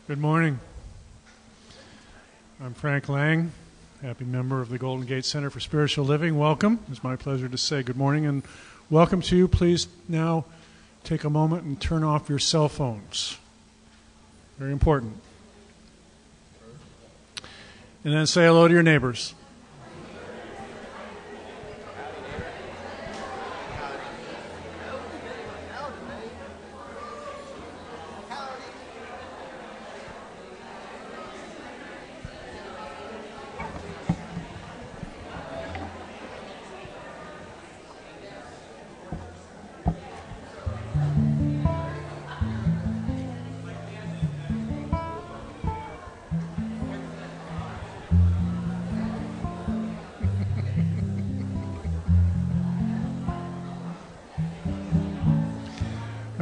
Good morning. I'm Frank Lang, happy member of the Golden Gate Center for Spiritual Living. Welcome. It's my pleasure to say good morning and welcome to you. Please now take a moment and turn off your cell phones. Very important. And then say hello to your neighbors.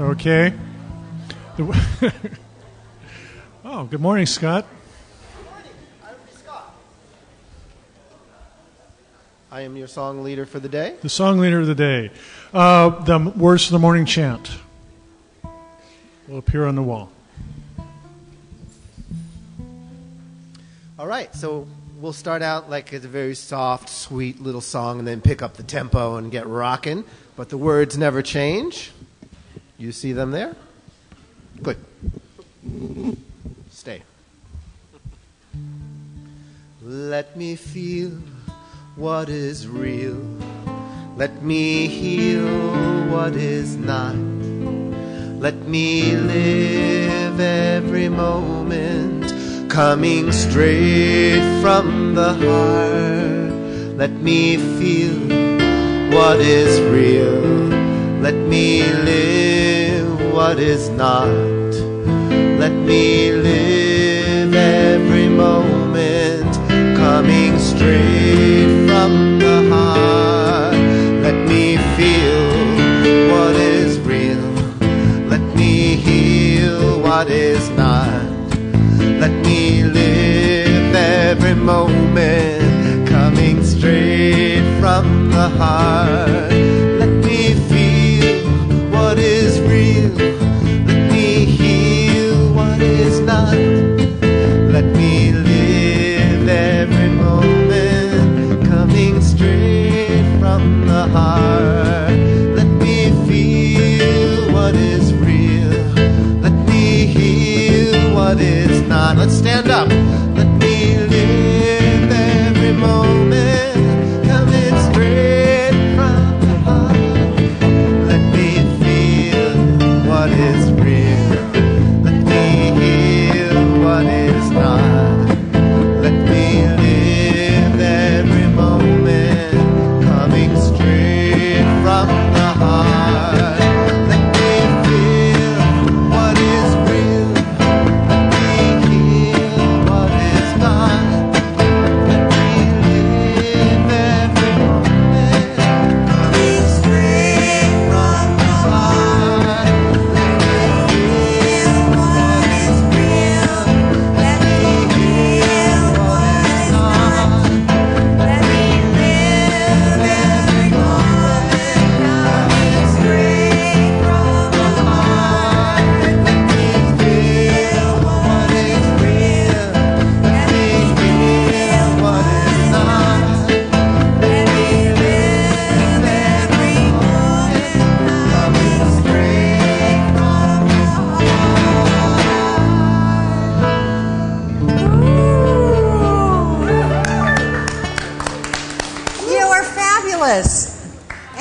Okay. Oh, good morning, Scott. Good morning. I'm Scott. I am your song leader for the day. The song leader of the day. The words of the morning chant will appear on the wall. All right, so we'll start out like it's a very soft, sweet little song and then pick up the tempo and get rocking, but the words never change. You see them there? Good. Stay. Let me feel what is real. Let me heal what is not. Let me live every moment coming straight from the heart. Let me feel what is real. Let me live what is not. Let me live every moment coming straight from the heart. Let me feel what is real. Let me heal what is not. Let me live every moment coming straight from the heart. Let me feel what is real. Let me heal what is not. Let me live every moment coming straight from the heart. Let me feel what is real. Let me heal what is not. Let's stand up. Let me live every moment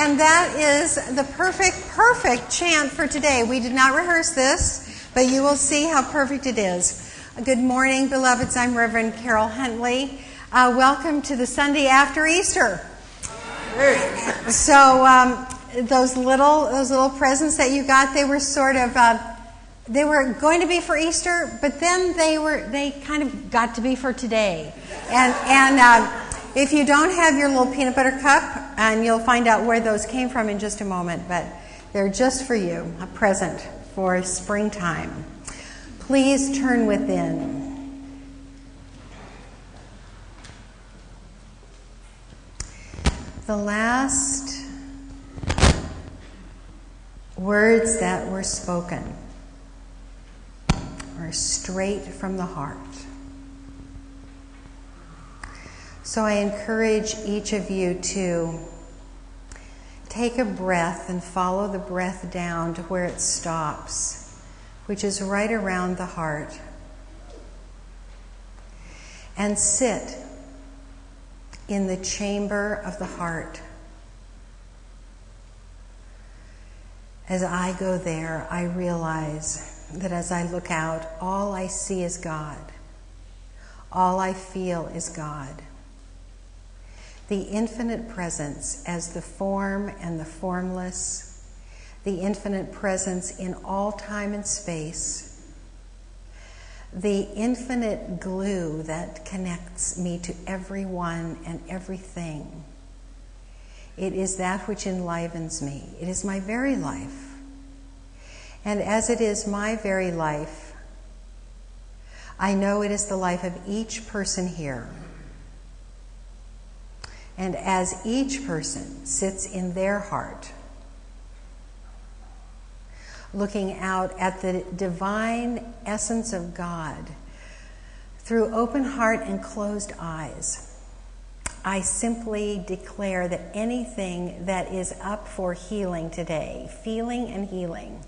And that is the perfect chant for today. We did not rehearse this, but you will see how perfect it is. Good morning, beloveds. I'm Reverend Karyl Huntley. Welcome to the Sunday after Easter. So those little presents that you got, they were sort of they were going to be for Easter, but then they kind of got to be for today. And if you don't have your little peanut butter cup, and you'll find out where those came from in just a moment, but they're just for you, a present for springtime. Please turn within. The last words that were spoken are straight from the heart. So I encourage each of you to take a breath and follow the breath down to where it stops, which is right around the heart. And sit in the chamber of the heart. As I go there, I realize that as I look out, all I see is God. All I feel is God. The infinite presence as the form and the formless, the infinite presence in all time and space, the infinite glue that connects me to everyone and everything. It is that which enlivens me. It is my very life. And as it is my very life, I know it is the life of each person here. And as each person sits in their heart, looking out at the divine essence of God through open heart and closed eyes, I simply declare that anything that is up for healing today, feeling and healing,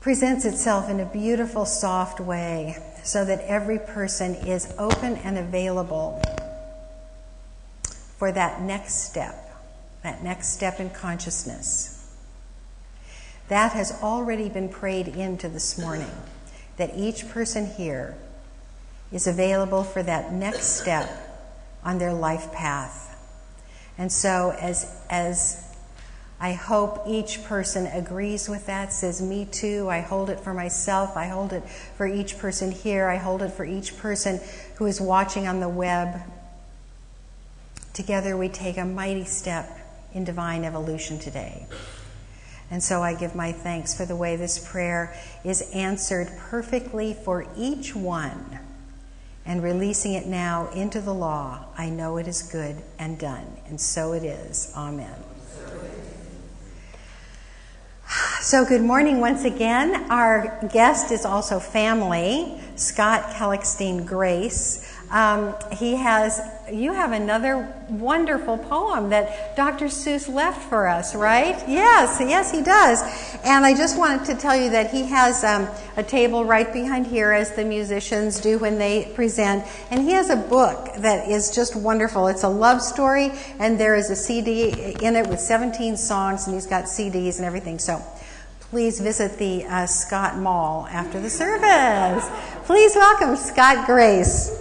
presents itself in a beautiful, soft way so that every person is open and available for that next step in consciousness. That has already been prayed into this morning, that each person here is available for that next step on their life path. And so as I hope each person agrees with that, says, me too, I hold it for myself, I hold it for each person here, I hold it for each person who is watching on the web. Together we take a mighty step in divine evolution today. And so I give my thanks for the way this prayer is answered perfectly for each one, and releasing it now into the law. I know it is good and done, and so it is. Amen. So good morning once again. Our guest is also family, Scott Calixtine Grace. You have another wonderful poem that Dr. Seuss left for us, right? Yes, he does. And I just wanted to tell you that he has a table right behind here, as the musicians do when they present. And he has a book that is just wonderful. It's a love story, and there is a CD in it with 17 songs, and he's got CDs and everything. So please visit the Scott Mall after the service. Please welcome Scott Grace.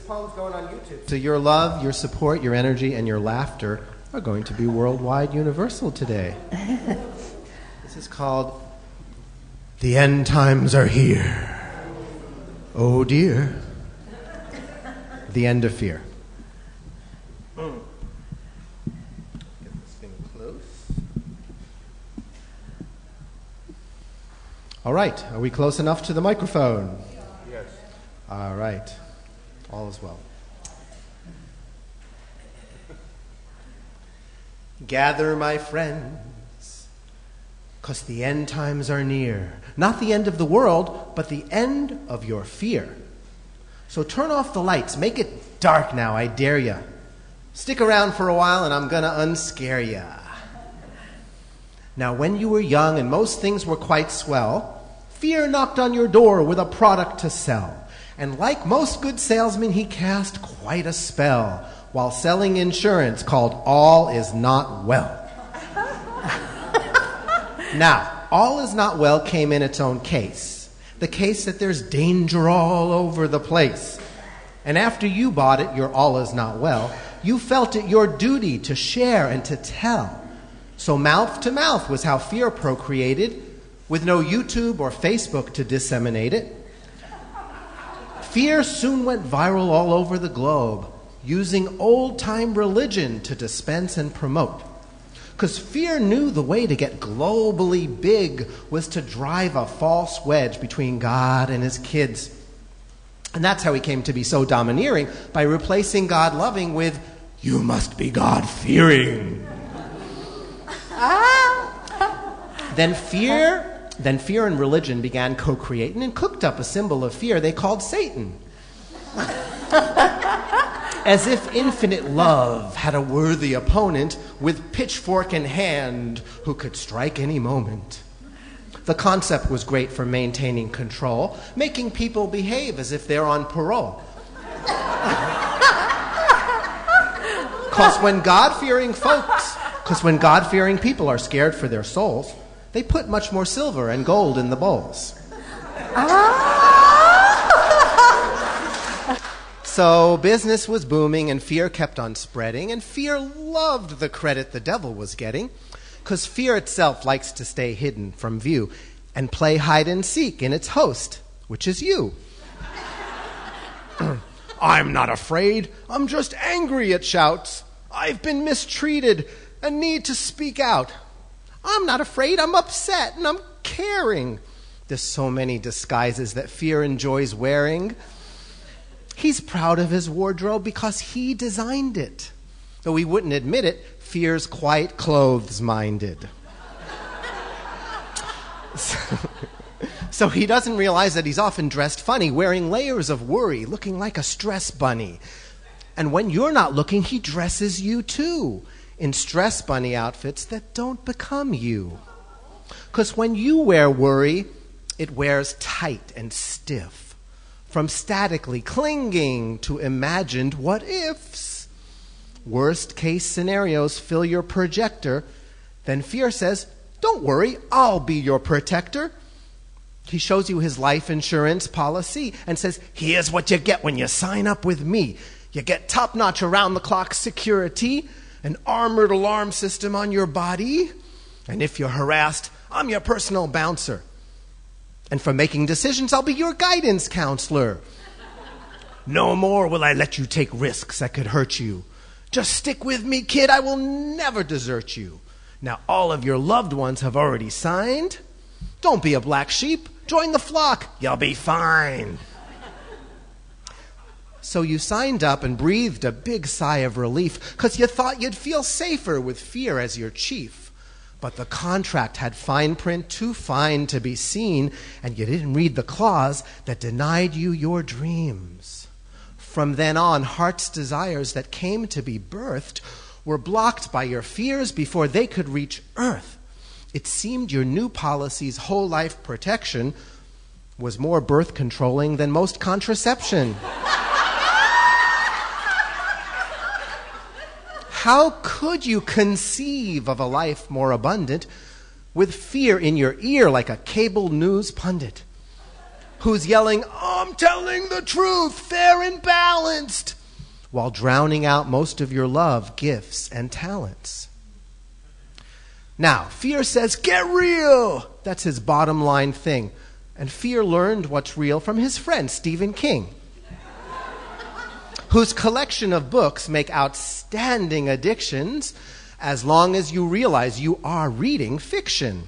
Poem's going on YouTube. So your love, your support, your energy, and your laughter are going to be worldwide universal today. This is called The End Times Are Here. Oh dear. The End of Fear. Get this thing close. All right. Are we close enough to the microphone? Yes. All right. All is well. Gather, my friends, 'cause the end times are near. Not the end of the world, but the end of your fear. So turn off the lights. Make it dark now, I dare ya. Stick around for a while and I'm gonna unscare ya. Now, when you were young and most things were quite swell, Fear knocked on your door with a product to sell. And like most good salesmen, he cast quite a spell while selling insurance called All Is Not Well. Now, All Is Not Well came in its own case. The case that there's danger all over the place. And after you bought it, your All Is Not Well, you felt it your duty to share and to tell. So mouth to mouth was how fear procreated, with no YouTube or Facebook to disseminate it. Fear soon went viral all over the globe, using old-time religion to dispense and promote. Because fear knew the way to get globally big was to drive a false wedge between God and his kids. And that's how he came to be so domineering, by replacing God-loving with, "You must be God-fearing." Then fear and religion began co-creating and cooked up a symbol of fear they called Satan. As if infinite love had a worthy opponent with pitchfork in hand who could strike any moment. The concept was great for maintaining control, making people behave as if they're on parole. Because when God-fearing people are scared for their souls, they put much more silver and gold in the bowls. So business was booming and fear kept on spreading, and fear loved the credit the devil was getting, because fear itself likes to stay hidden from view and play hide and seek in its host, which is you. "I'm not afraid, I'm just angry," it shouts. "I've been mistreated and need to speak out. I'm not afraid, I'm upset and I'm caring." There's so many disguises that fear enjoys wearing. He's proud of his wardrobe because he designed it. Though he wouldn't admit it, fear's quite clothes-minded. So he doesn't realize that he's often dressed funny, wearing layers of worry, looking like a stress bunny. And when you're not looking, he dresses you too, in stress bunny outfits that don't become you. Because when you wear worry, it wears tight and stiff, from statically clinging to imagined what-ifs. Worst-case scenarios fill your projector. Then fear says, "Don't worry, I'll be your protector." He shows you his life insurance policy and says, "Here's what you get when you sign up with me. You get top-notch around-the-clock security, an armored alarm system on your body, and if you're harassed, I'm your personal bouncer. And for making decisions, I'll be your guidance counselor. No more will I let you take risks that could hurt you. Just stick with me, kid. I will never desert you. Now, all of your loved ones have already signed. Don't be a black sheep. Join the flock. You'll be fine." So you signed up and breathed a big sigh of relief because you thought you'd feel safer with fear as your chief. But the contract had fine print too fine to be seen, and you didn't read the clause that denied you your dreams. From then on, heart's desires that came to be birthed were blocked by your fears before they could reach earth. It seemed your new policy's whole life protection was more birth controlling than most contraception. How could you conceive of a life more abundant with fear in your ear like a cable news pundit who's yelling, "I'm telling the truth, fair and balanced," while drowning out most of your love, gifts, and talents? Now, fear says, "Get real." That's his bottom line thing. And fear learned what's real from his friend, Stephen King, whose collection of books make outstanding addictions as long as you realize you are reading fiction,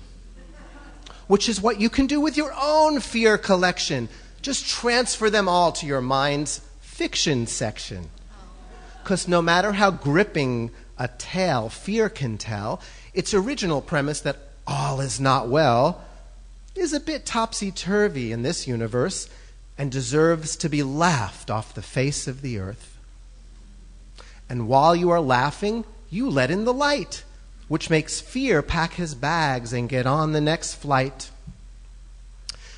which is what you can do with your own fear collection. Just transfer them all to your mind's fiction section. Because no matter how gripping a tale fear can tell, its original premise that all is not well is a bit topsy-turvy in this universe and deserves to be laughed off the face of the earth. And while you are laughing, you let in the light, which makes fear pack his bags and get on the next flight.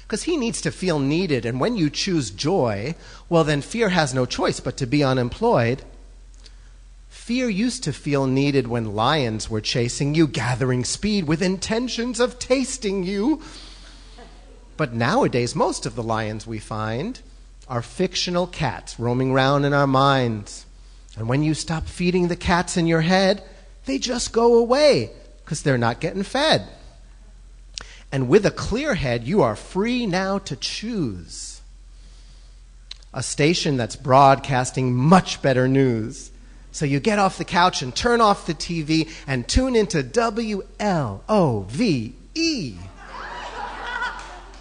because he needs to feel needed. And when you choose joy, well, then fear has no choice but to be unemployed. Fear used to feel needed when lions were chasing you, gathering speed with intentions of tasting you. But nowadays, most of the lions we find are fictional cats roaming around in our minds. And when you stop feeding the cats in your head, they just go away because they're not getting fed. And with a clear head, you are free now to choose a station that's broadcasting much better news. So you get off the couch and turn off the TV and tune into WLOVE.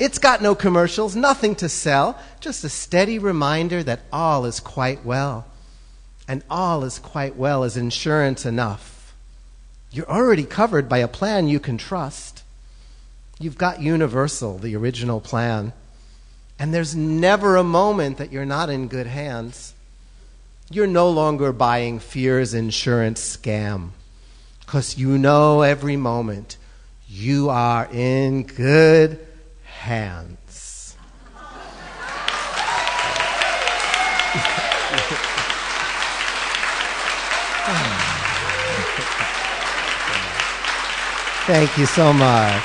It's got no commercials, nothing to sell, just a steady reminder that all is quite well. And all is quite well is insurance enough. You're already covered by a plan you can trust. You've got Universal, the original plan. And there's never a moment that you're not in good hands. You're no longer buying fear's insurance scam, because you know every moment you are in good hands. Thank you so much.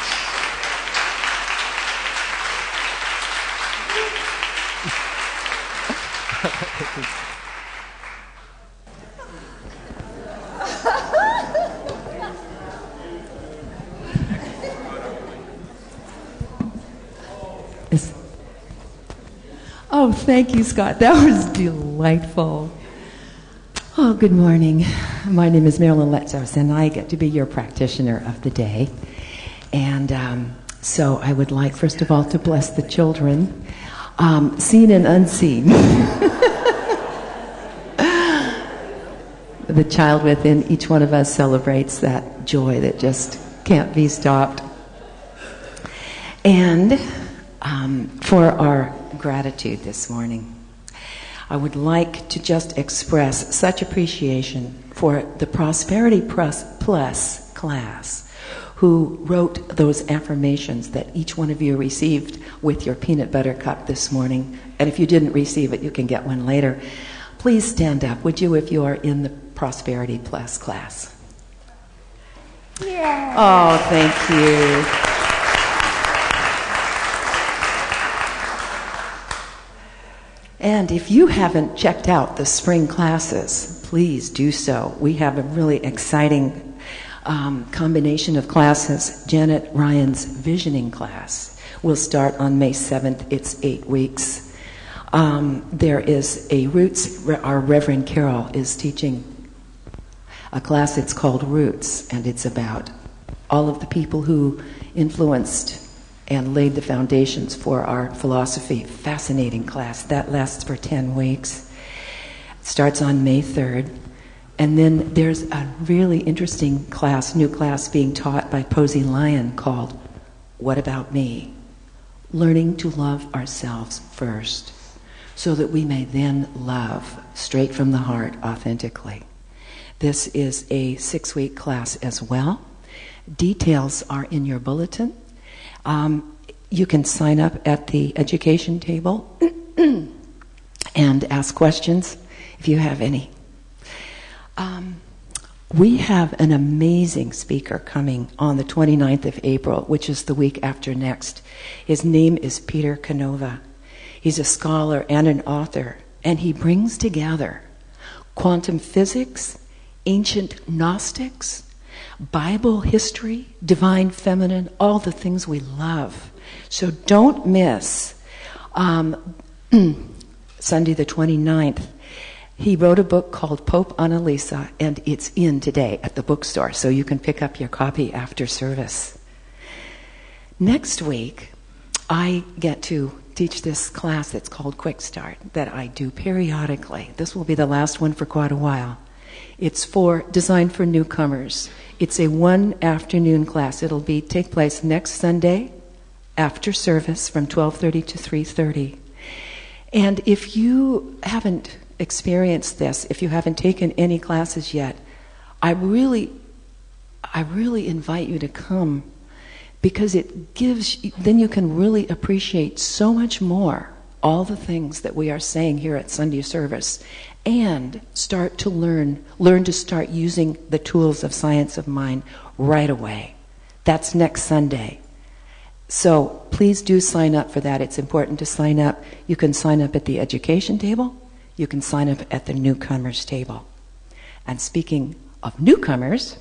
Oh, thank you, Scott. That was delightful. Oh, good morning. My name is Marilyn Letzos, and I get to be your practitioner of the day. And so I would like, first of all, to bless the children, seen and unseen. The child within each one of us celebrates that joy that just can't be stopped. And for our gratitude this morning, I would like to just express such appreciation for the Prosperity Plus class who wrote those affirmations that each one of you received with your peanut butter cup this morning. And if you didn't receive it, you can get one later. Please stand up, would you, if you are in the Prosperity Plus class. Yay. Oh, thank you. And if you haven't checked out the spring classes, please do so. We have a really exciting combination of classes. Janet Ryan's visioning class will start on May 7th. It's 8 weeks. There is a Roots, our Reverend Karyl is teaching a class. It's called Roots, and it's about all of the people who influenced and laid the foundations for our philosophy. Fascinating class. That lasts for 10 weeks. It starts on May 3rd. And then there's a really interesting class, new class being taught by Posey Lyon called What About Me? Learning to love ourselves first so that we may then love straight from the heart authentically. This is a 6-week class as well. Details are in your bulletin. You can sign up at the education table and ask questions if you have any. We have an amazing speaker coming on the 29th of April, which is the week after next. His name is Peter Canova. He's a scholar and an author, and he brings together quantum physics, ancient Gnostics, Bible history, divine feminine, all the things we love. So don't miss Sunday the 29th. He wrote a book called Pope Annalisa, and it's in today at the bookstore, so you can pick up your copy after service. Next week, I get to teach this class that's called Quick Start that I do periodically. This will be the last one for quite a while. It's designed for newcomers. It's a 1-afternoon class. It'll take place next Sunday after service from 12:30 to 3:30. And if you haven't experienced this, if you haven't taken any classes yet, I really invite you to come because it gives, then you can really appreciate so much more all the things that we are saying here at Sunday service, and start to learn to start using the tools of science of mind right away. That's next Sunday. So please do sign up for that. It's important to sign up. You can sign up at the education table. You can sign up at the newcomers table. And speaking of newcomers,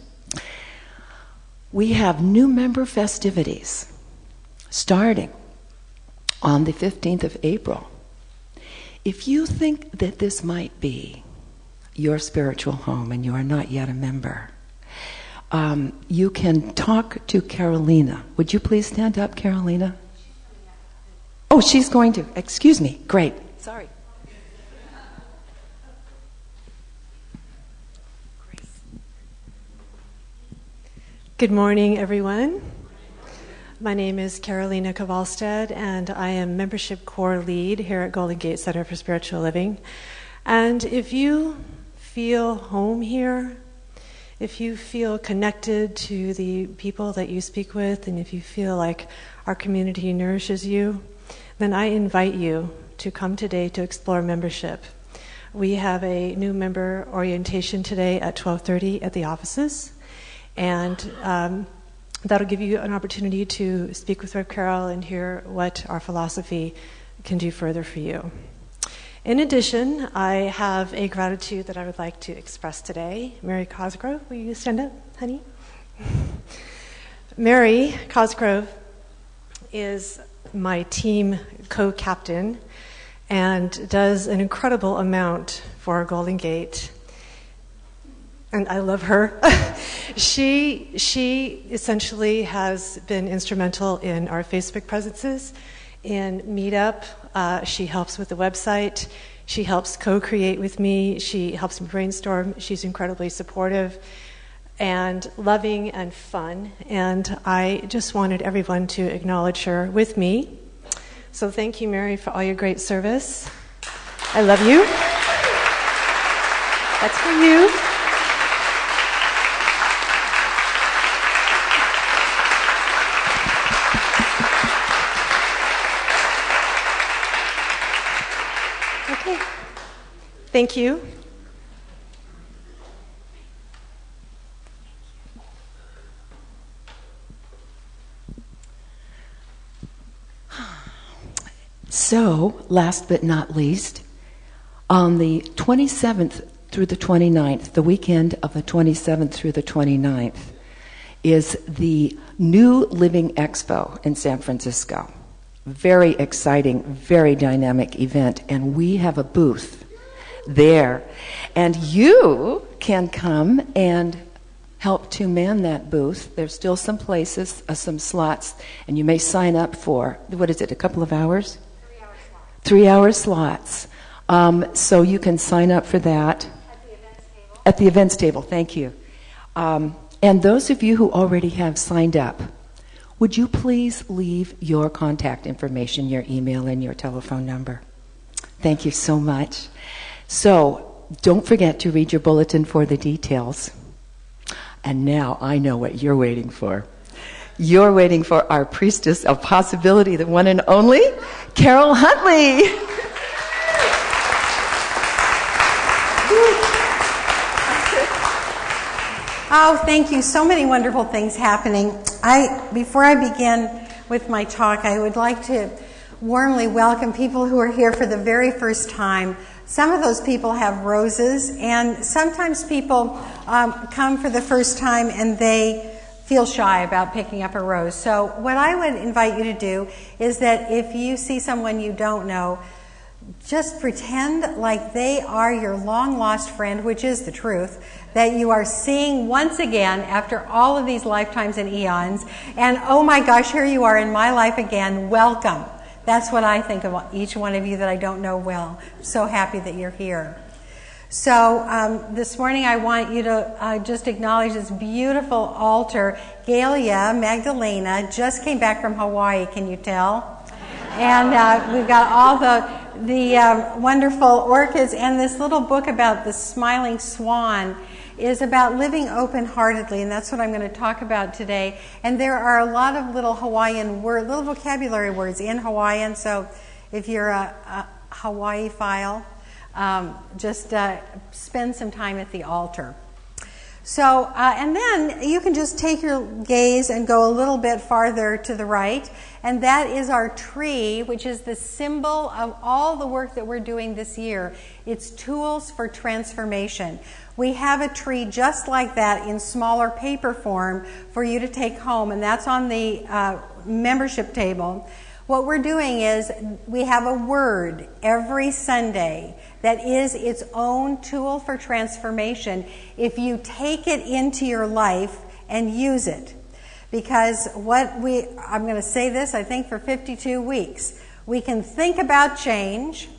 we have new member festivities starting on the 15th of April. If you think that this might be your spiritual home and you are not yet a member, you can talk to Carolina. Would you please stand up, Carolina? Oh, she's going to. Excuse me. Great. Sorry. Good morning, everyone. My name is Carolina Kowalstad, and I am Membership Core Lead here at Golden Gate Center for Spiritual Living. And if you feel home here, if you feel connected to the people that you speak with, and if you feel like our community nourishes you, then I invite you to come today to explore membership. We have a new member orientation today at 12:30 at the offices, and that'll give you an opportunity to speak with Rev. Karyl and hear what our philosophy can do further for you. In addition, I have a gratitude that I would like to express today. Mary Cosgrove, will you stand up, honey? Mary Cosgrove is my team co-captain and does an incredible amount for Golden Gate. And I love her. She essentially has been instrumental in our Facebook presences, in Meetup. She helps with the website. She helps co-create with me. She helps me brainstorm. She's incredibly supportive and loving and fun. And I just wanted everyone to acknowledge her with me. So thank you, Mary, for all your great service. I love you. That's for you. Thank you. So, last but not least, on the 27th through the 29th, the weekend of the 27th through the 29th, is the New Living Expo in San Francisco. Very exciting, very dynamic event, and we have a booth there. And you can come and help to man that booth. There's still some places, some slots, and you may sign up for, what is it, a couple of hours? 3-hour slots. So you can sign up for that. At the events table, thank you. And those of you who already have signed up, would you please leave your contact information, your email, and your telephone number? Thank you so much. So, don't forget to read your bulletin for the details. And now I know what you're waiting for. You're waiting for our priestess of possibility, the one and only, Karyl Huntley. Oh, thank you. So many wonderful things happening. Before I begin with my talk, I would like to warmly welcome people who are here for the very first time. Some of those people have roses, and sometimes people come for the first time and they feel shy about picking up a rose. So what I would invite you to do is that if you see someone you don't know, just pretend like they are your long-lost friend, which is the truth, that you are seeing once again after all of these lifetimes and eons, and oh my gosh, here you are in my life again, welcome. That's what I think of each one of you that I don't know well. I'm so happy that you're here. So this morning I want you to just acknowledge this beautiful altar. Galia Magdalena just came back from Hawaii, can you tell? And we've got all the wonderful orchids and this little book about the smiling swan. is about living open-heartedly, and that's what I'm going to talk about today. And there are a lot of little Hawaiian little vocabulary words in Hawaiian, so if you're a Hawaii file, just spend some time at the altar. So, and then you can just take your gaze and go a little bit farther to the right, and that is our tree, which is the symbol of all the work that we're doing this year. It's tools for transformation. We have a tree just like that in smaller paper form for you to take home, and that's on the membership table. What we're doing is we have a word every Sunday that is its own tool for transformation if you take it into your life and use it. Because I'm going to say this, I think for 52 weeks, we can think about change,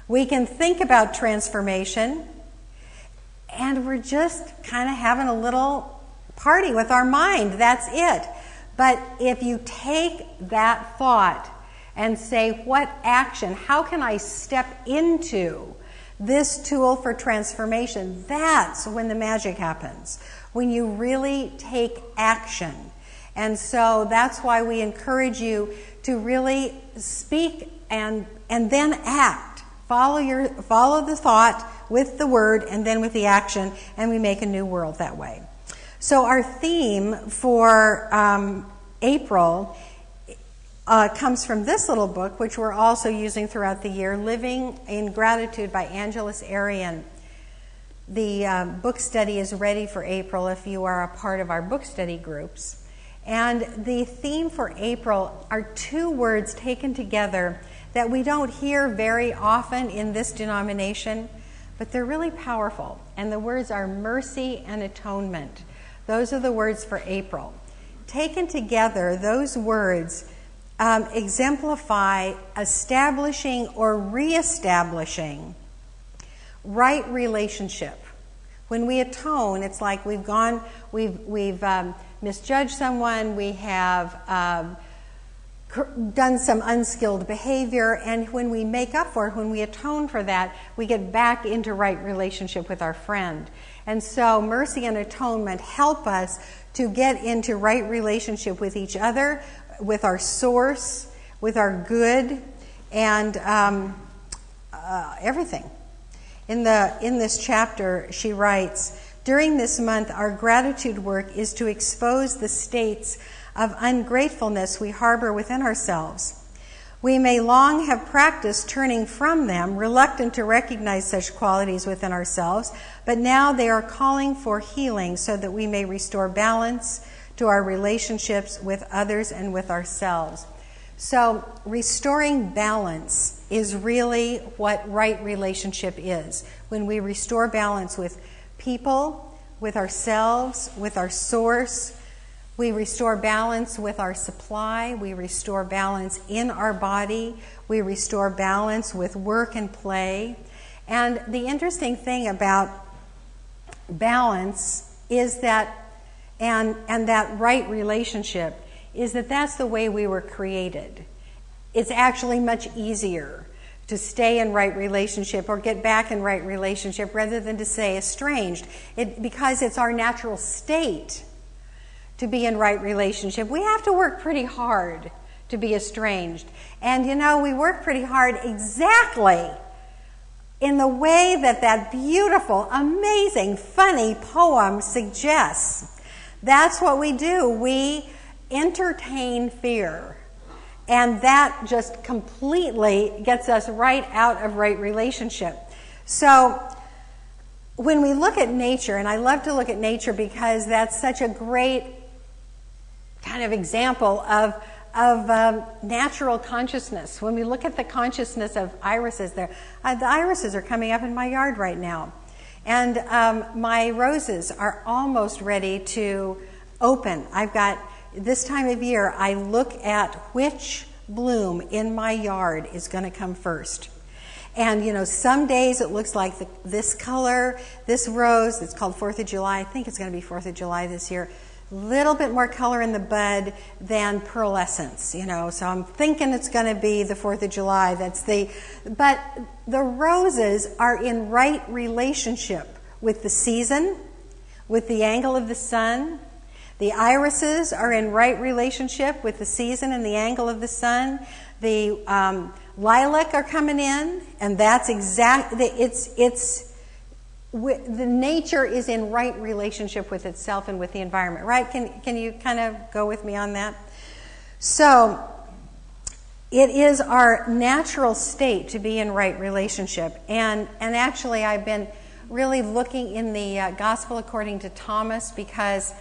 we can think about transformation, and we're just kind of having a little party with our mind. That's it. But if you take that thought and say, what action, how can I step into this tool for transformation? That's when the magic happens, when you really take action. And so that's why we encourage you to really speak and then act. Follow the thought with the word and then with the action, and we make a new world that way. So our theme for April comes from this little book, which we're also using throughout the year, Living in Gratitude by Angeles Arian. The book study is ready for April if you are a part of our book study groups. And the theme for April are two words taken together that we don't hear very often in this denomination, but they're really powerful. And the words are mercy and atonement. Those are the words for April. Taken together, those words exemplify establishing or reestablishing right relationship. When we atone, it's like we've misjudged someone, we have done some unskilled behavior, and when we make up for it, when we atone for that, we get back into right relationship with our friend. And so mercy and atonement help us to get into right relationship with each other, with our source, with our good, and everything. In this chapter, she writes, during this month, our gratitude work is to expose the states of ungratefulness we harbor within ourselves. We may long have practiced turning from them, reluctant to recognize such qualities within ourselves, but now they are calling for healing so that we may restore balance to our relationships with others and with ourselves. So restoring balance is really what right relationship is. When we restore balance with people, with ourselves, with our source, we restore balance with our supply, we restore balance in our body, we restore balance with work and play. And the interesting thing about balance is that, and that right relationship, is that that's the way we were created. It's actually much easier to stay in right relationship or get back in right relationship rather than to say estranged, because it's our natural state to be in right relationship. We have to work pretty hard to be estranged. And we work pretty hard exactly in the way that beautiful, amazing, funny poem suggests. That's what we do. We entertain fear. And that just completely gets us right out of right relationship. So when we look at nature, and I love to look at nature because that's such a great kind of example of natural consciousness. When we look at the consciousness of irises, the irises are coming up in my yard right now. And my roses are almost ready to open. I've got, this time of year, I look at which bloom in my yard is going to come first. And, some days it looks like this color, this rose, it's called 4th of July. I think it's going to be 4th of July this year. Little bit more color in the bud than pearlescence, so I'm thinking it's going to be the 4th of July. But the roses are in right relationship with the season with the angle of the sun. The irises are in right relationship with the season and the angle of the sun. The lilac are coming in, and that's the nature is in right relationship with itself and with the environment, right? Can you kind of go with me on that? So it is our natural state to be in right relationship. And actually I've been really looking in the Gospel according to Thomas, because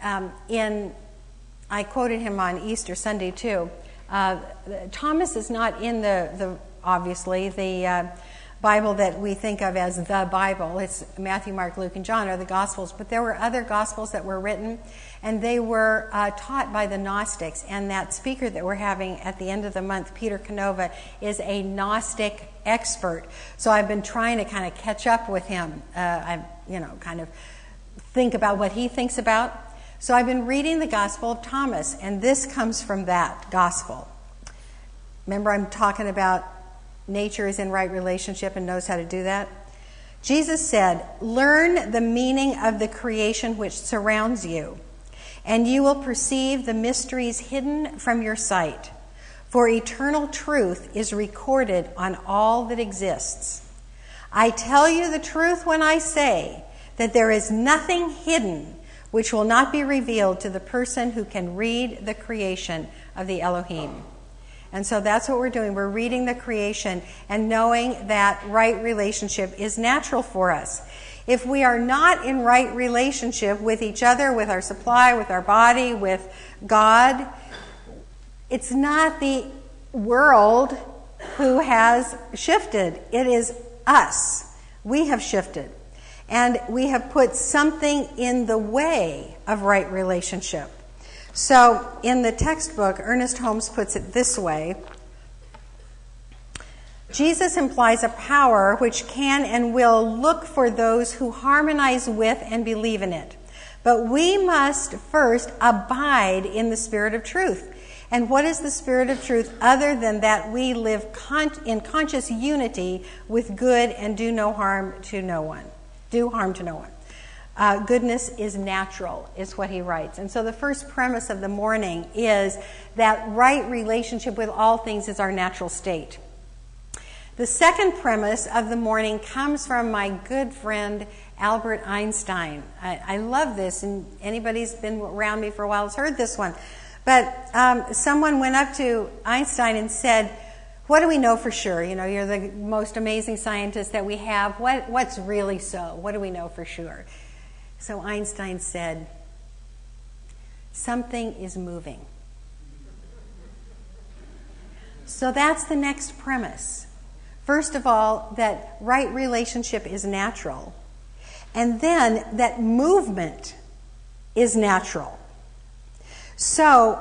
I quoted him on Easter Sunday too. Thomas is not in the obviously the Bible that we think of as the Bible. It's Matthew, Mark, Luke, and John are the Gospels, but there were other Gospels that were written, and they were taught by the Gnostics. And that speaker that we're having at the end of the month, Peter Canova, is a Gnostic expert. So I've been trying to kind of catch up with him. Kind of think about what he thinks about. So I've been reading the Gospel of Thomas, and this comes from that Gospel. Remember, I'm talking about nature is in right relationship and knows how to do that. Jesus said, "Learn the meaning of the creation which surrounds you, and you will perceive the mysteries hidden from your sight. For eternal truth is recorded on all that exists. I tell you the truth when I say that there is nothing hidden which will not be revealed to the person who can read the creation of the Elohim." And so that's what we're doing. We're reading the creation and knowing that right relationship is natural for us. If we are not in right relationship with each other, with our supply, with our body, with God, it's not the world who has shifted. It is us. We have shifted. And we have put something in the way of right relationship. So in the textbook, Ernest Holmes puts it this way: Jesus implies a power which can and will look for those who harmonize with and believe in it. But we must first abide in the Spirit of truth. And what is the Spirit of truth other than that we live in conscious unity with good and do harm to no one? Goodness is natural, is what he writes. And so the first premise of the morning is that right relationship with all things is our natural state. The second premise of the morning comes from my good friend Albert Einstein. I love this, and anybody who's been around me for a while has heard this one. But someone went up to Einstein and said, "What do we know for sure? You know, you're the most amazing scientist that we have. What's really so? What do we know for sure?" So Einstein said, "Something is moving." So that's the next premise. First of all, that right relationship is natural. And then that movement is natural. So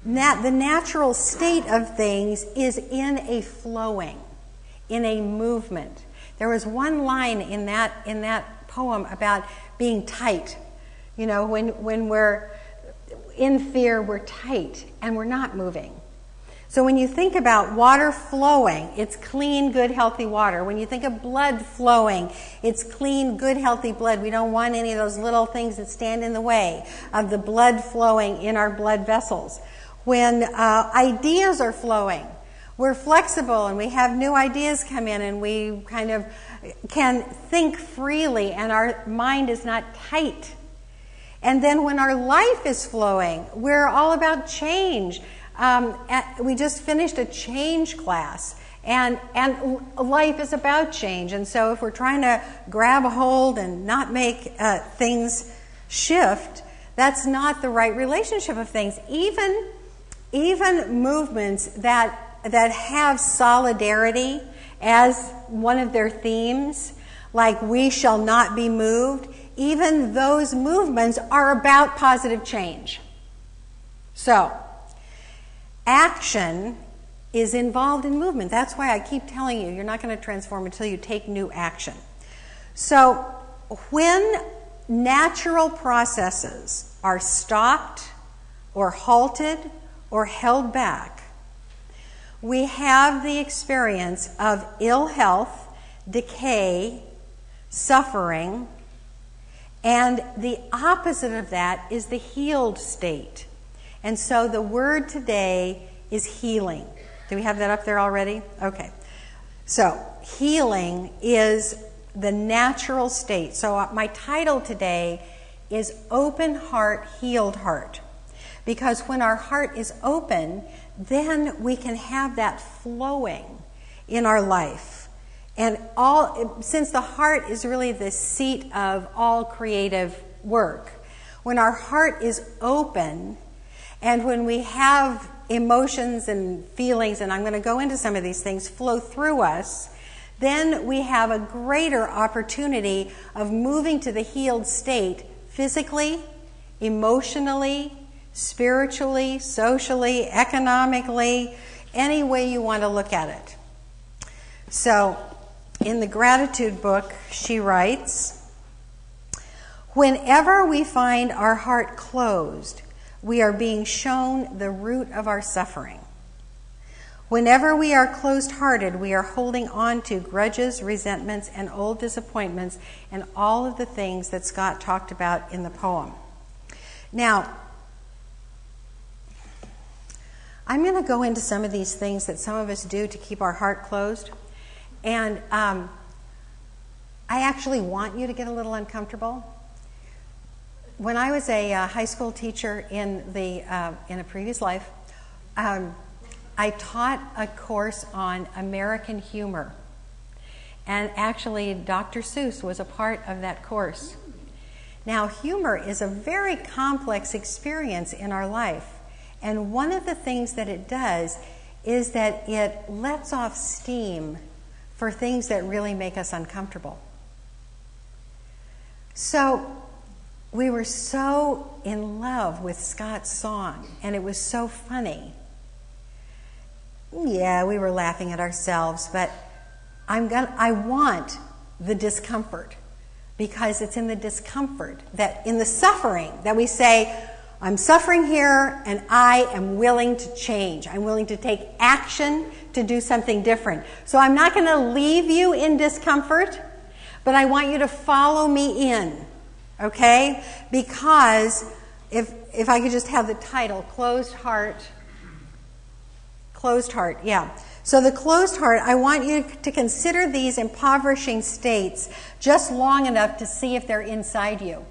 the natural state of things is in a flowing, in a movement. There was one line in that poem about being tight. You know, when we're in fear, we're tight and we're not moving. So when you think about water flowing, it's clean, good, healthy water. When you think of blood flowing, it's clean, good, healthy blood. We don't want any of those little things that stand in the way of the blood flowing in our blood vessels. When ideas are flowing, we're flexible and we have new ideas come in and we kind of can think freely and our mind is not tight. And then when our life is flowing, we're all about change. We just finished a change class, and life is about change. And so if we're trying to grab a hold and not make things shift, that's not the right relationship of things. Even movements that have solidarity as one of their themes, like "we shall not be moved," even those movements are about positive change. So action is involved in movement. That's why I keep telling you, you're not going to transform until you take new action. So when natural processes are stopped or halted or held back, we have the experience of ill health, decay, suffering, And the opposite of that is the healed state. And so the word today is healing. Do we have that up there already? Okay. So healing is the natural state. So my title today is Open Heart, Healed Heart. Because when our heart is open, then we can have that flowing in our life. And since the heart is really the seat of all creative work, when our heart is open and when we have emotions and feelings, and I'm going to go into some of these things, flow through us, then we have a greater opportunity of moving to the healed state physically, emotionally, spiritually, socially, economically, any way you want to look at it. So, in the gratitude book, she writes, "Whenever we find our heart closed, we are being shown the root of our suffering. Whenever we are closed-hearted, we are holding on to grudges, resentments, and old disappointments, and all of the things that Scott talked about in the poem." Now, I'm going to go into some of these things that some of us do to keep our heart closed. And I actually want you to get a little uncomfortable. When I was a high school teacher in a previous life, I taught a course on American humor. And actually, Dr. Seuss was a part of that course. Now, humor is a very complex experience in our life. And one of the things that it does is that it lets off steam for things that really make us uncomfortable. So we were so in love with Scott's song, and it was so funny. Yeah, we were laughing at ourselves, but I want the discomfort, because it's in the discomfort, that in the suffering, that we say, I'm suffering here, and I am willing to change. I'm willing to take action to do something different. So I'm not going to leave you in discomfort, but I want you to follow me in, okay? Because if I could just have the title, Closed Heart, yeah. So the closed heart, I want you to consider these impoverishing states just long enough to see if they're inside you.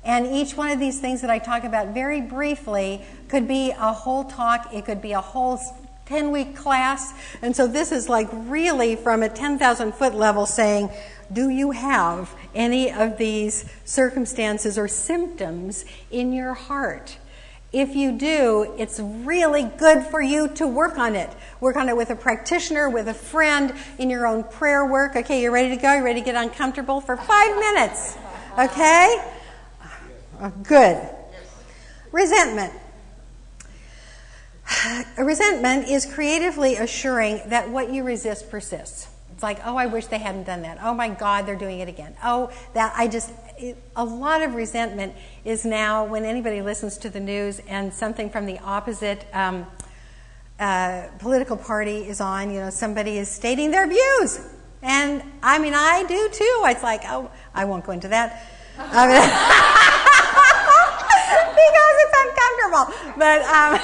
And each one of these things that I talk about very briefly could be a whole talk. It could be a whole 10-week class. And so this is like really from a 10,000-foot level saying, do you have any of these circumstances or symptoms in your heart? If you do, it's really good for you to work on it. Work on it with a practitioner, with a friend, in your own prayer work. Okay, you ready to go? You ready to get uncomfortable for 5 minutes? Okay? Good. Resentment. Resentment is creatively assuring that what you resist persists. It's like, oh, I wish they hadn't done that. Oh, my God, they're doing it again. Oh, a lot of resentment is now when anybody listens to the news and something from the opposite political party is on, somebody is stating their views. And, I do too. It's like, oh, I won't go into that. Because it's uncomfortable. But, oh,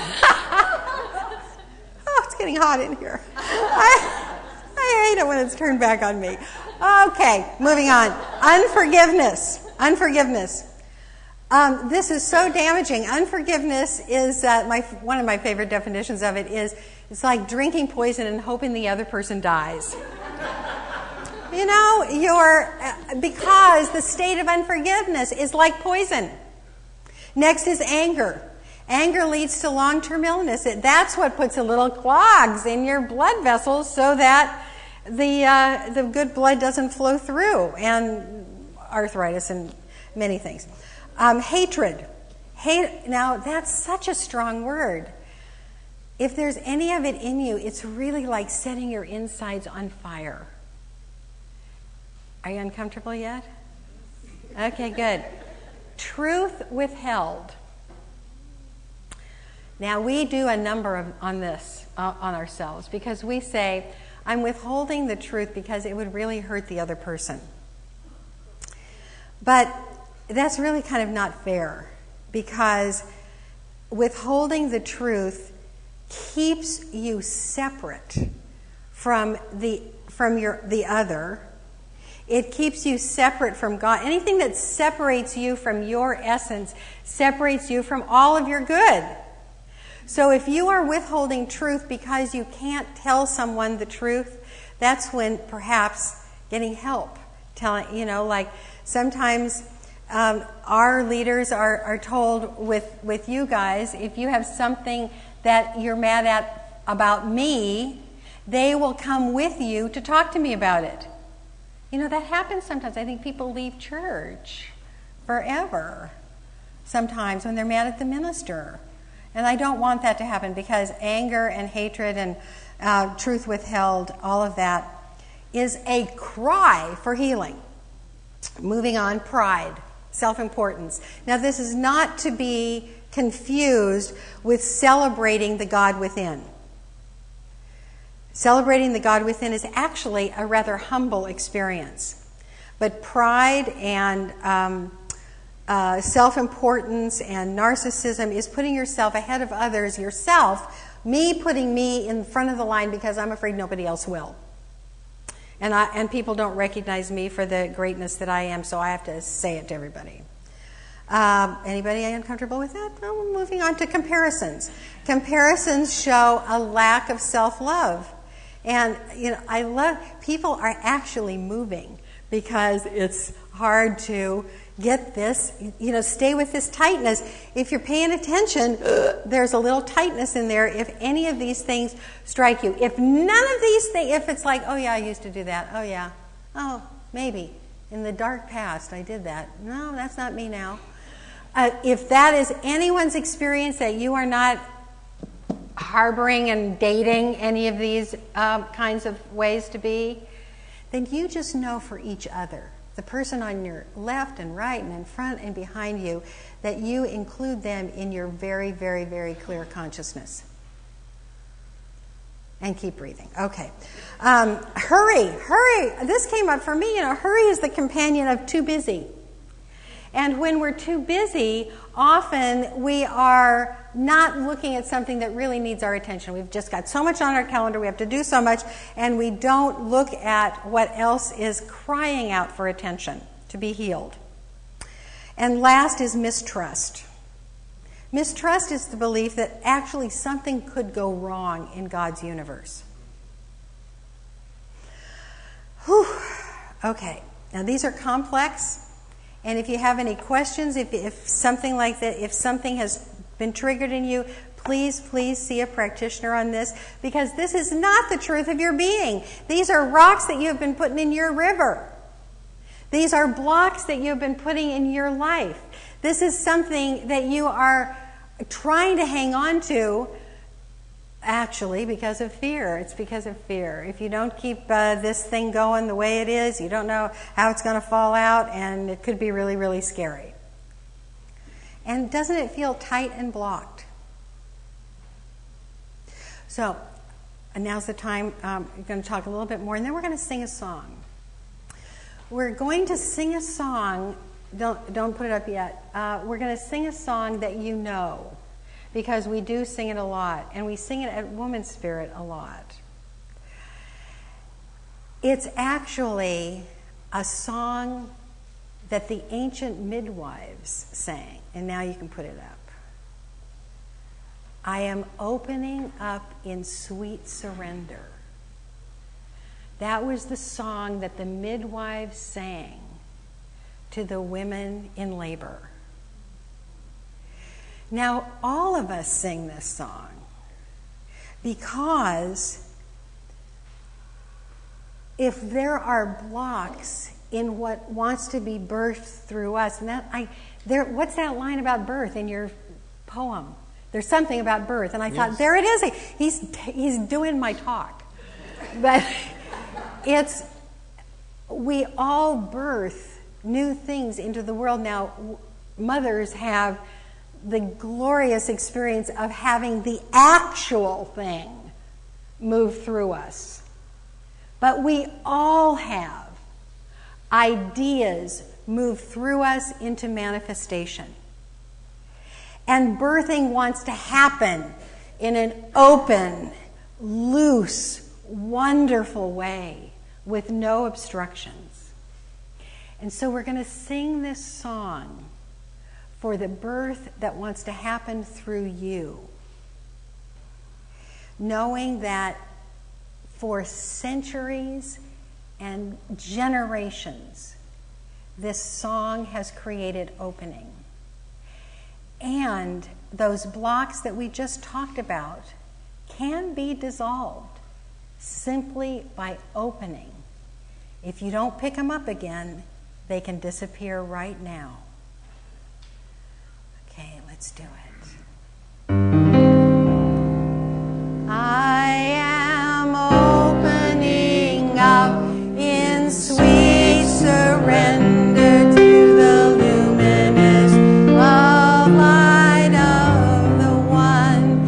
it's getting hot in here. I hate it when it's turned back on me. Okay, moving on. Unforgiveness. This is so damaging. Unforgiveness is, one of my favorite definitions of it is, it's like drinking poison and hoping the other person dies. Because the state of unforgiveness is like poison. Next is anger. Anger leads to long-term illness. That's what puts a little clogs in your blood vessels so that the good blood doesn't flow through, and arthritis and many things. Hatred. Now, that's such a strong word. If there's any of it in you, it's really like setting your insides on fire. Are you uncomfortable yet? Okay, good. Truth withheld. Now, we do a number on this, on ourselves, because we say, I'm withholding the truth because it would really hurt the other person. But that's really kind of not fair, because withholding the truth keeps you separate from the other. It keeps you separate from God. Anything that separates you from your essence separates you from all of your good. So if you are withholding truth because you can't tell someone the truth, that's when perhaps getting help, like sometimes our leaders are told with you guys, if you have something that you're mad at about me, they will come with you to talk to me about it. That happens sometimes. I think people leave church forever sometimes when they're mad at the minister. And I don't want that to happen, because anger and hatred and truth withheld, all of that, is a cry for healing. Moving on, pride, self-importance. Now, this is not to be confused with celebrating the God within. Celebrating the God within is actually a rather humble experience. But pride and self-importance and narcissism is putting yourself ahead of others, putting me in front of the line because I'm afraid nobody else will. And people don't recognize me for the greatness that I am, so I have to say it to everybody. Anybody uncomfortable with that? Well, moving on to comparisons. Comparisons show a lack of self-love. And, I love, people are actually moving because it's hard to get this, stay with this tightness. If you're paying attention, there's a little tightness in there if any of these things strike you. If none of these things, if it's like, oh yeah, I used to do that. Oh yeah. Oh, maybe. In the dark past, I did that. No, that's not me now. If that is anyone's experience, that you are not harboring and dating any of these kinds of ways to be, then you just know for each other, the person on your left and right and in front and behind you, that you include them in your very, very, very clear consciousness. And keep breathing. Okay. Hurry. This came up for me. Hurry is the companion of too busy. And when we're too busy, often we are not looking at something that really needs our attention. We've just got so much on our calendar, we have to do so much, and we don't look at what else is crying out for attention to be healed. And last is mistrust. Mistrust is the belief that actually something could go wrong in God's universe. Whew. Okay. Now these are complex. And if you have any questions, if something like that, if something has been triggered in you, please see a practitioner on this, because this is not the truth of your being. These are rocks that you have been putting in your river. These are blocks that you have been putting in your life. This is something that you are trying to hang on to, actually, because of fear. It's because of fear. If you don't keep this thing going the way it is, you don't know how it's going to fall out, and it could be really, really scary. And doesn't it feel tight and blocked? So, now's the time. I'm going to talk a little bit more, and then we're going to sing a song. We're going to sing a song. Don't put it up yet. We're going to sing a song that you know, because we do sing it a lot, and we sing it at Woman's Spirit a lot. It's actually a song that the ancient midwives sang, and now you can put it up. I am opening up in sweet surrender. That was the song that the midwives sang to the women in labor. Now, all of us sing this song because if there are blocks in what wants to be birthed through us, and what's that line about birth in your poem? There's something about birth, and I thought, there it is. He's doing my talk, but we all birth new things into the world. Now, mothers have the glorious experience of having the actual thing move through us. But we all have ideas, move through us into manifestation. And birthing wants to happen in an open, loose, wonderful way with no obstructions. And so we're going to sing this song for the birth that wants to happen through you, knowing that for centuries and generations, this song has created opening. And those blocks that we just talked about can be dissolved simply by opening. If you don't pick them up again, they can disappear right now. Okay, let's do it. I am opening up in sweet surrender to the luminous love light of the one.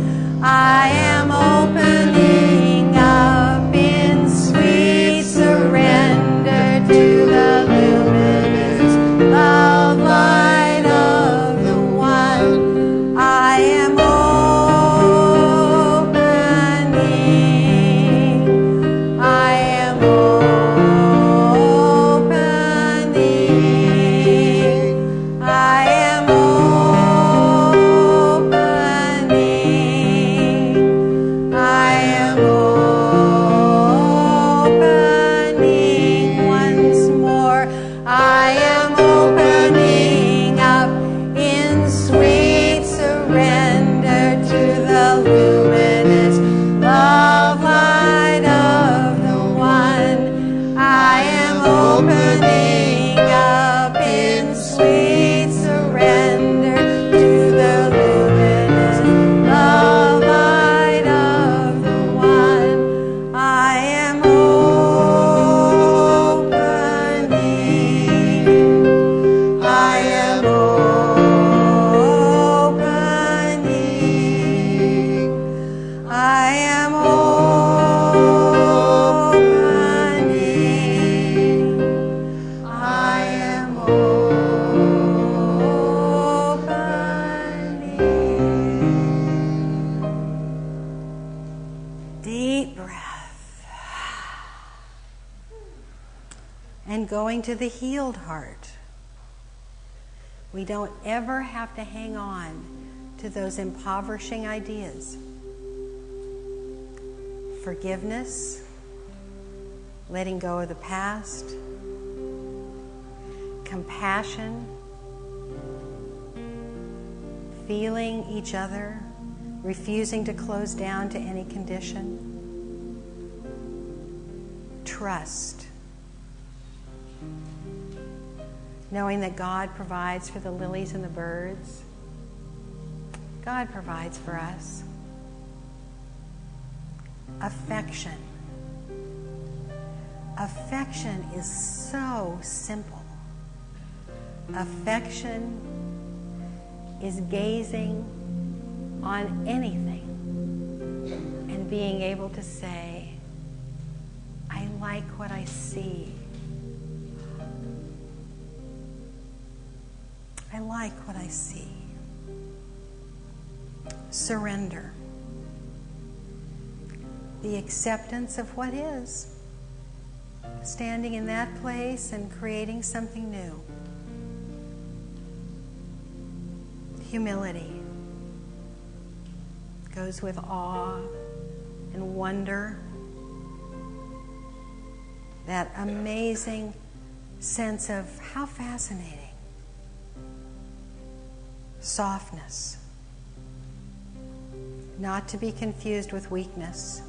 I am opening up in sweet surrender to the luminous love light of the one. I am opening. I am opening. I am opening. I am opening once more. I am opening up in sweet surrender to the luminous love light of the one. I am opening up in sweet surrender to the luminous love light of the one. I am opening. I am opening. I am opening. I am opening. Deep breath. And going to the healed heart. We don't ever have to hang on to those impoverishing ideas. Forgiveness, letting go of the past, compassion, feeling each other, refusing to close down to any condition, trust, knowing that God provides for the lilies and the birds. God provides for us. Affection. Affection is so simple. Affection is gazing on anything and being able to say, I like what I see. I like what I see. Surrender. The acceptance of what is. Standing in that place and creating something new. Humility. Goes with awe and wonder. That amazing sense of how fascinating. Softness. Not to be confused with weakness.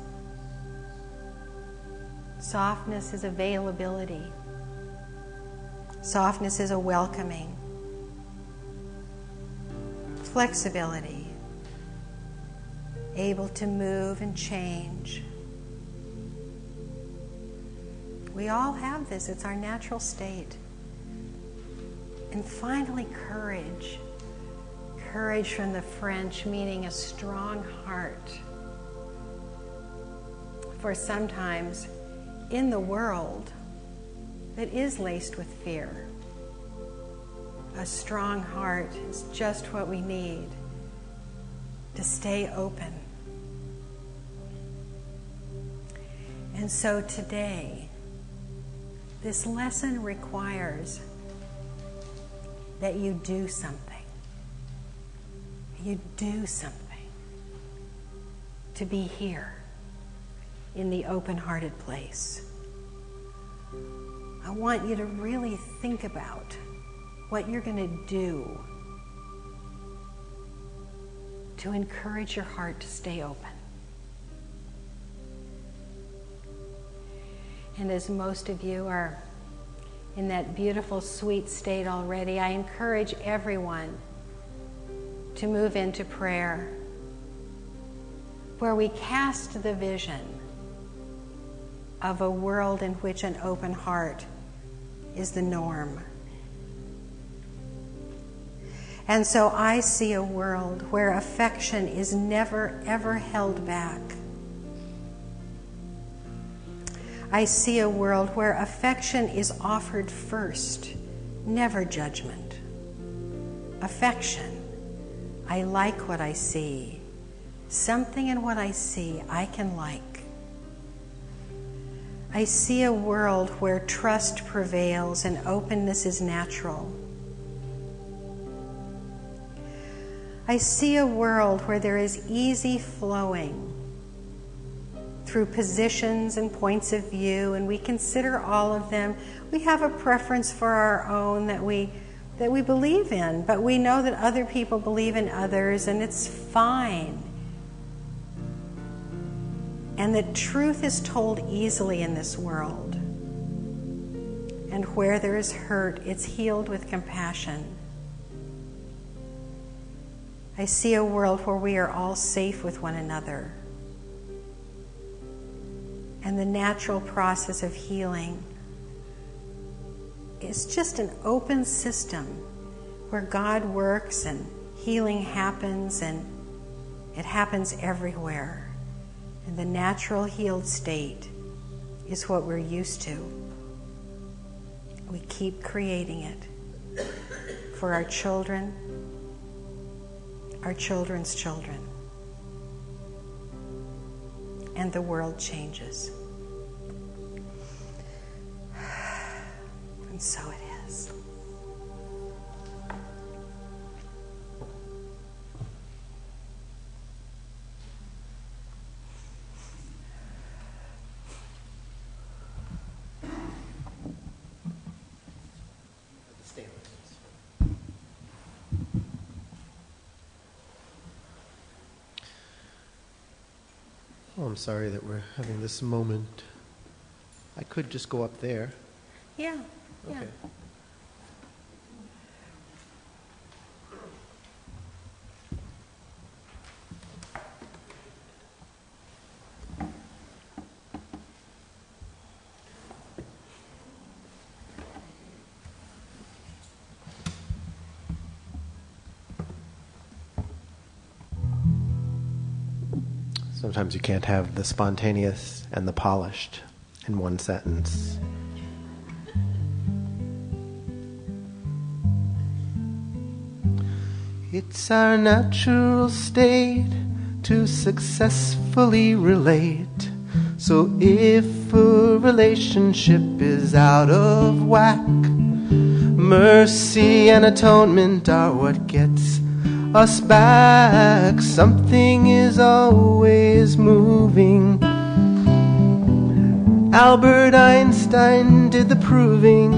Softness is availability. Softness is a welcoming. Flexibility. Able to move and change. We all have this. It's our natural state. And finally, courage. Courage from the French, meaning a strong heart. For sometimes in the world that is laced with fear, a strong heart is just what we need to stay open. And so today, this lesson requires that you do something. You do something to be here in the open-hearted place. I want you to really think about what you're going to do to encourage your heart to stay open. And as most of you are in that beautiful, sweet state already, I encourage everyone to move into prayer, where we cast the vision of a world in which an open heart is the norm. And so I see a world where affection is never, ever held back. I see a world where affection is offered first, never judgment. Affection. I like what I see. Something in what I see I can like. I see a world where trust prevails and openness is natural. I see a world where there is easy flowing through positions and points of view, and we consider all of them. We have a preference for our own that we believe in, but we know that other people believe in others, and it's fine. And that truth is told easily in this world. And where there is hurt, it's healed with compassion. I see a world where we are all safe with one another. And the natural process of healing is just an open system where God works and healing happens, and it happens everywhere. And the natural healed state is what we're used to. We keep creating it for our children, our children's children. And the world changes. And so it is. Oh, I'm sorry that we're having this moment. I could just go up there. Yeah. Okay. Sometimes you can't have the spontaneous and the polished in one sentence. It's our natural state to successfully relate. So if a relationship is out of whack, mercy and atonement are what gets us back. Something is always moving. Albert Einstein did the proving.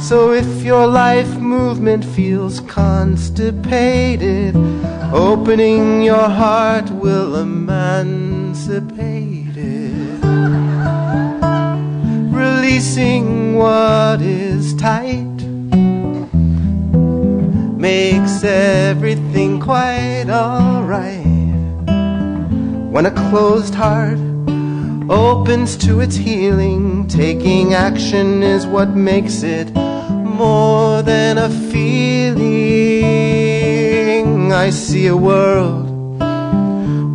So if your life movement feels constipated, opening your heart will emancipate it. Releasing what is tight makes everything quite alright. When a closed heart opens to its healing, taking action is what makes it more than a feeling. I see a world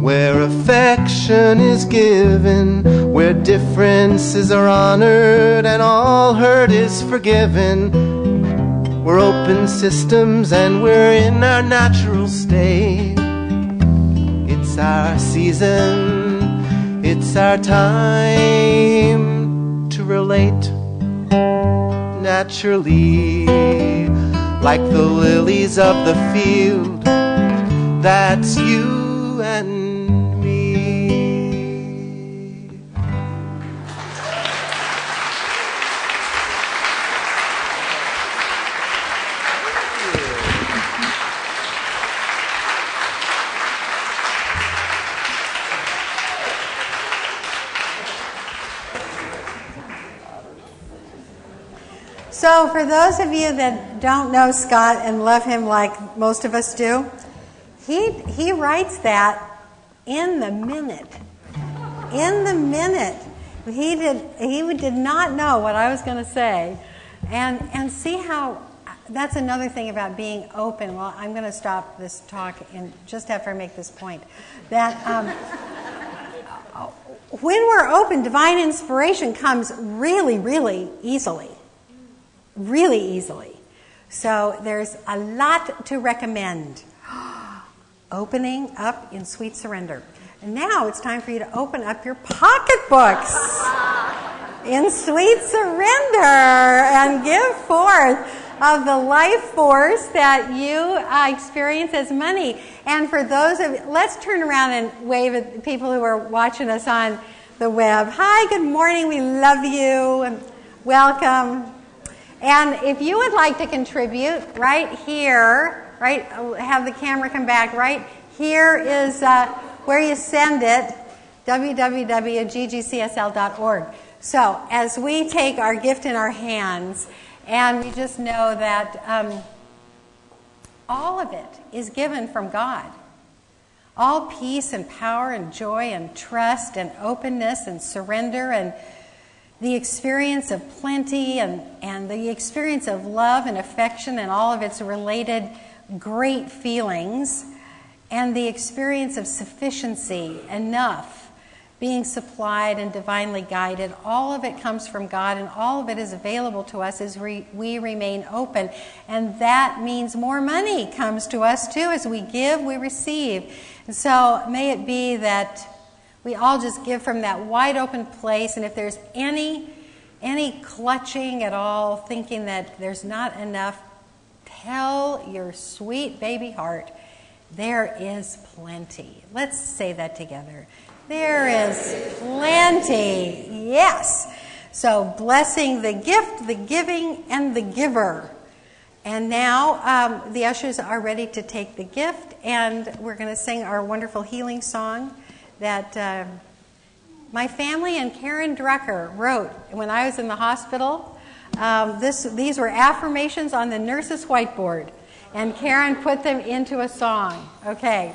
where affection is given, where differences are honored and all hurt is forgiven, We're open systems and we're in our natural state. It's our season, it's our time to relate naturally, like the lilies of the field. That's you and So for those of you that don't know Scott and love him like most of us do, he writes that in the minute. In the minute. He did not know what I was going to say. And see how, that's another thing about being open. Well, I'm going to stop this talk just after I make this point. That when we're open, divine inspiration comes really, really easily. Really easily. So there's a lot to recommend. Opening up in sweet surrender. And now it's time for you to open up your pocketbooks in sweet surrender and give forth of the life force that you experience as money. And for those of you, let's turn around and wave at people who are watching us on the web. Hi, good morning. We love you and welcome. And if you would like to contribute, right here, right, have the camera come back, right here is where you send it, www.ggcsl.org. So as we take our gift in our hands, and we just know that all of it is given from God. All peace and power and joy and trust and openness and surrender and the experience of plenty and the experience of love and affection and all of its related great feelings, and the experience of sufficiency, enough, being supplied and divinely guided, all of it comes from God, and all of it is available to us as we remain open. And that means more money comes to us too. As we give, we receive. And so may it be that we all just give from that wide open place, and if there's any clutching at all, thinking that there's not enough, tell your sweet baby heart, there is plenty. Let's say that together. There is plenty. Yes. So blessing the gift, the giving, and the giver. And now the ushers are ready to take the gift, and we're going to sing our wonderful healing song that my family and Karen Drucker wrote when I was in the hospital. These were affirmations on the nurse's whiteboard, and Karen put them into a song. Okay.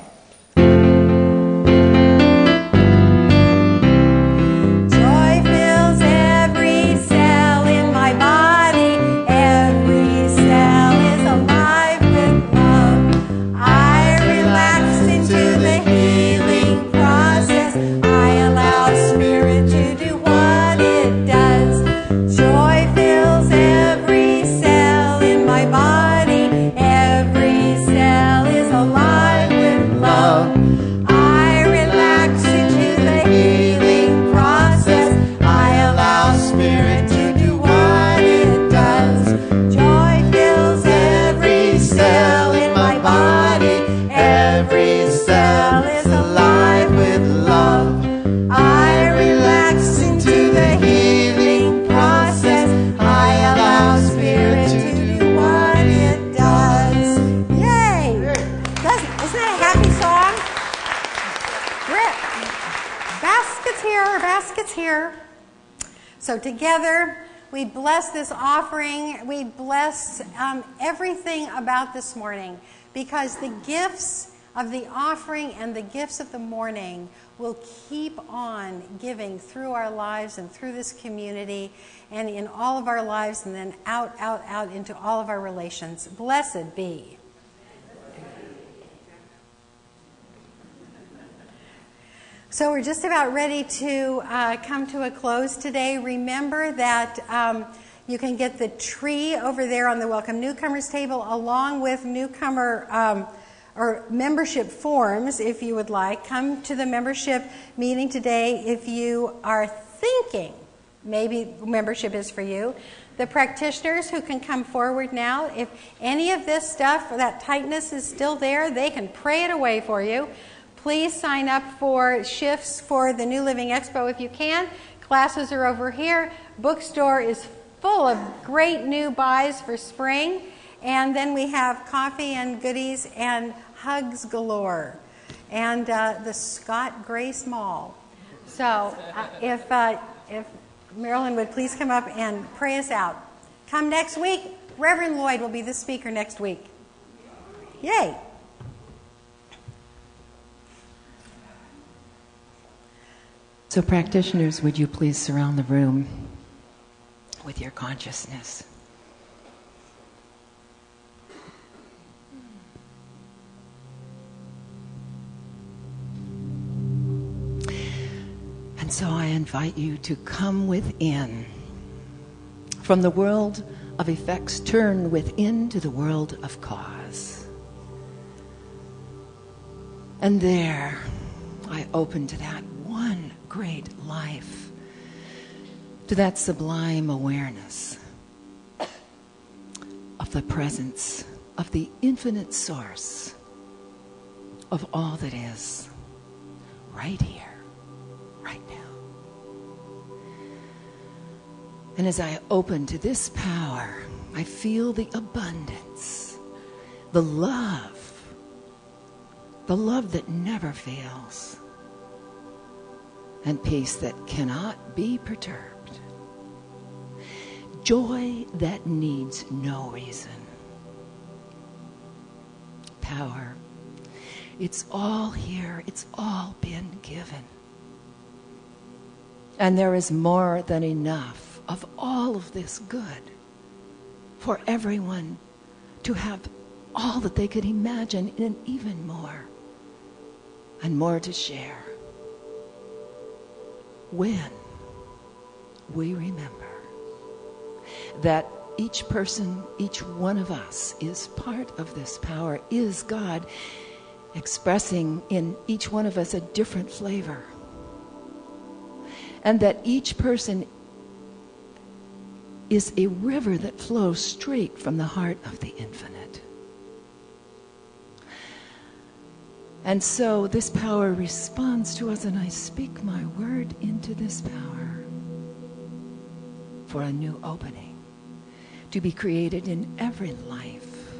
Joy fills every cell in my body. Every cell is alive with love. I relax into the healing process. I allow Spirit to do what it does. Joy fills every cell in my body. Every cell is alive with love. I relax into the healing process. I allow Spirit to do what it does. Joy fills every cell in my body. Every cell is alive with love. I relax into the healing process. I allow Spirit to do what it does. Yay! Isn't that a happy song? Rip. Baskets here. So together, we bless this offering. We bless everything about this morning, because the gifts of the offering and the gifts of the morning will keep on giving through our lives and through this community and in all of our lives, and then out into all of our relations. Blessed be. So we're just about ready to come to a close today. Remember that You can get the tree over there on the Welcome Newcomers table, along with newcomer or membership forms, if you would like. Come to the membership meeting today if you are thinking maybe membership is for you. The practitioners who can come forward now, if any of this stuff, that tightness is still there, they can pray it away for you. Please sign up for shifts for the New Living Expo if you can. Classes are over here. Bookstore is full of great new buys for spring. And then we have coffee and goodies and hugs galore. And the Scott Grace Mall. So if Marilyn would please come up and pray us out. Come next week. Reverend Lloyd will be the speaker next week. Yay. So practitioners, would you please surround the room with your consciousness? And so I invite you to come within. From the world of effects, turn within to the world of cause. And there, I open to that one great life, to that sublime awareness of the presence of the infinite source of all that is, right here, right now. And as I open to this power, I feel the abundance, the love that never fails, and peace that cannot be perturbed, joy that needs no reason, power. It's all here. It's all been given. And there is more than enough of all of this good for everyone to have all that they could imagine and even more, and more to share when we remember that each person, each one of us is part of this power, is God expressing in each one of us a different flavor. And that each person is a river that flows straight from the heart of the infinite. And so this power responds to us, and I speak my word into this power for a new opening to be created in every life,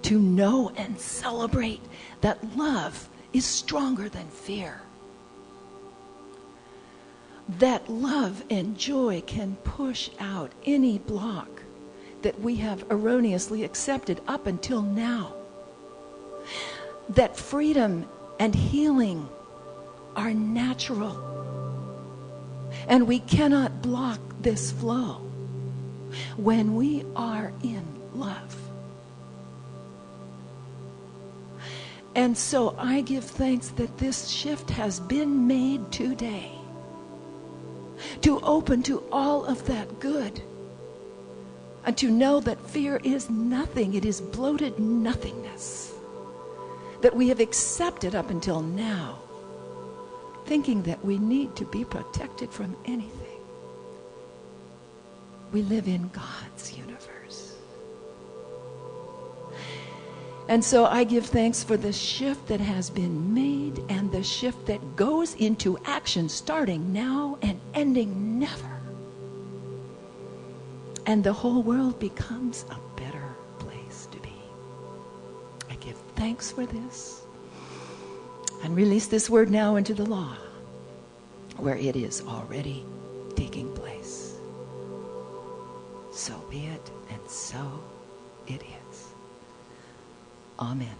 to know and celebrate that love is stronger than fear, that love and joy can push out any block that we have erroneously accepted up until now, that freedom and healing are natural, and we cannot block this flow when we are in love. And so I give thanks that this shift has been made today, to open to all of that good, and to know that fear is nothing. It is bloated nothingness that we have accepted up until now, thinking that we need to be protected from anything. We live in God's universe. And so I give thanks for the shift that has been made, and the shift that goes into action starting now and ending never. And the whole world becomes a better place to be. I give thanks for this and release this word now into the law, where it is already taking place. So be it, and so it is. Amen.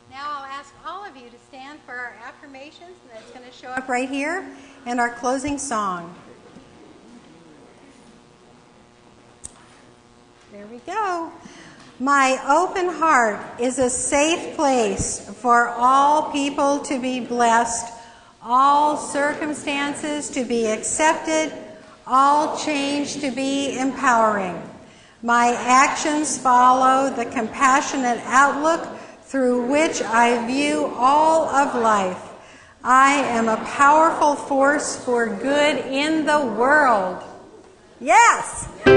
Now I'll ask all of you to stand for our affirmations, and that's going to show up right here, and our closing song. There we go. My open heart is a safe place for all people to be blessed, all circumstances to be accepted, all change to be empowering. My actions follow the compassionate outlook through which I view all of life. I am a powerful force for good in the world. Yes!